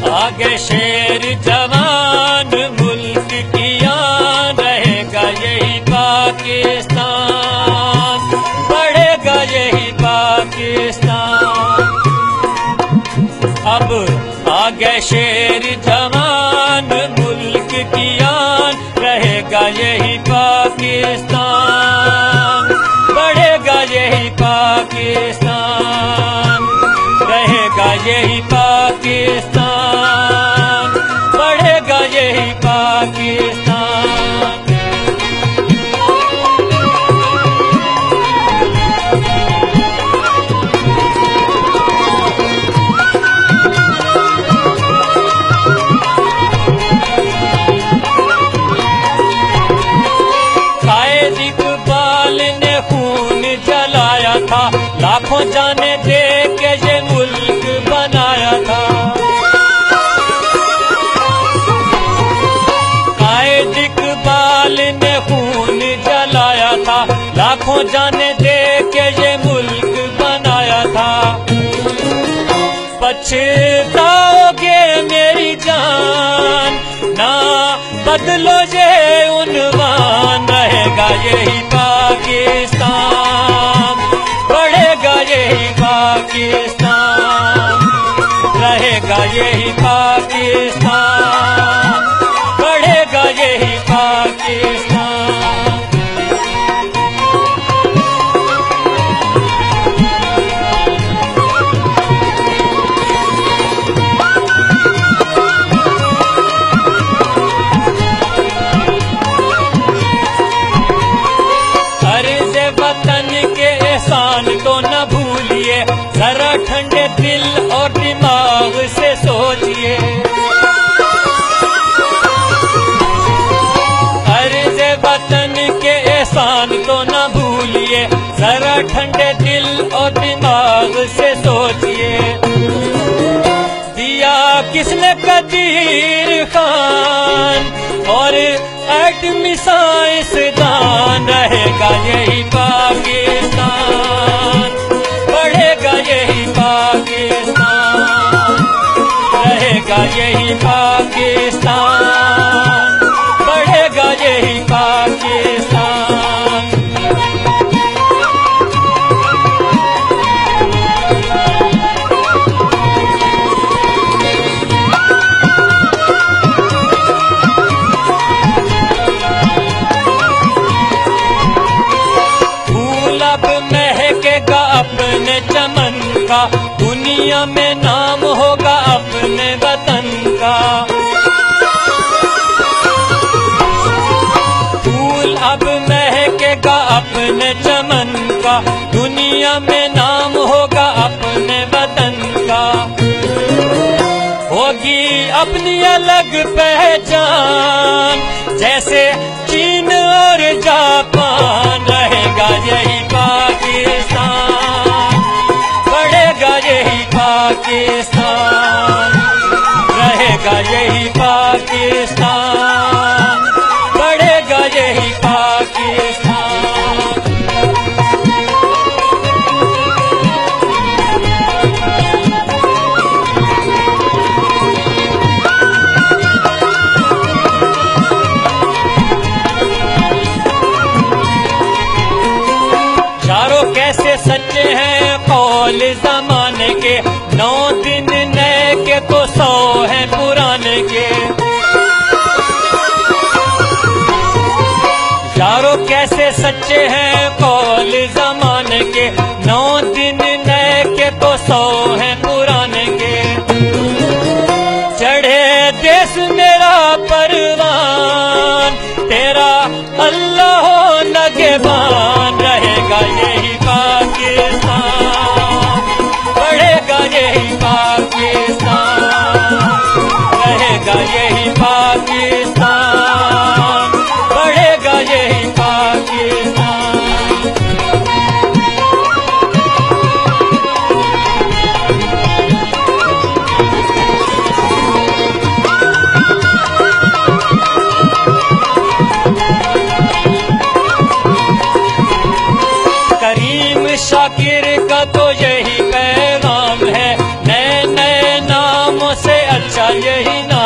आगे शेर जवान मुल्क की आन, रहेगा यही पाकिस्तान, बढ़ेगा यही पाकिस्तान। अब आगे शेर जवान मुल्क की आन, रहेगा यही पाकिस्तान, बढ़ेगा यही पाकिस्तान, रहेगा यही पाकिस्तान, बढ़ेगा यही पाकिस्तान। कायद इकबाल ने खून जलाया था, लाखों जाने दे के ये मुल्क बनाया था। कायद इकबाल ने खून जलाया था, लाखों जाने दे के ये मुल्क बनाया था। पछताओगे मेरी जान, ना बदलो ये उन्वान, रहेगा यही पाकिस्तान, बढ़ेगा यही पाकिस्तान, रहेगा यही पाकिस्तान, बढ़ेगा यही पाकिस्तान। तो न भूलिए, जरा ठंडे दिल और दिमाग से सोचिए। अर्ज़ वतन के एहसान तो न भूलिए, जरा ठंडे दिल और दिमाग से सोचिए। दिया किसने कदीर खान और एटमी साइंसदान, रहेगा यही पाकिस्तान, बढ़ेगा यही पाकिस्तान, रहेगा यही पाकिस्तान, बढ़ेगा यही पाकिस्तान। अपने चमन का, दुनिया में नाम होगा अपने वतन का। फूल अब महकेगा अपने चमन का, दुनिया में नाम होगा अपने वतन का। होगी अपनी अलग पहचान, जैसे चीन और जापान, रहेगा यही पाकिस्तान, बढ़ेगा यही पाकिस्तान, रहेगा यही पाकिस्तान, बढ़ेगा यही पाकिस्तान। कैसे सच्चे हैं कौल जमाने के, 9 दिन नए के तो 100 हैं पुराने के। यारों कैसे सच्चे हैं कौल जमाने के, 9 दिन नए के तो 100 हैं पुराने के। चढ़े देश मेरा परवान, तेरा अल्लाह हो नगेबान, रहेगा यही पाकिस्तान, बढ़ेगा यही पाकिस्तान, रहेगा यही पाकिस्तान, बढ़ेगा यही पाकिस्तान। शाकिर का तो यही पैगाम है, नए नए नामों से अच्छा हमेशा यही नारा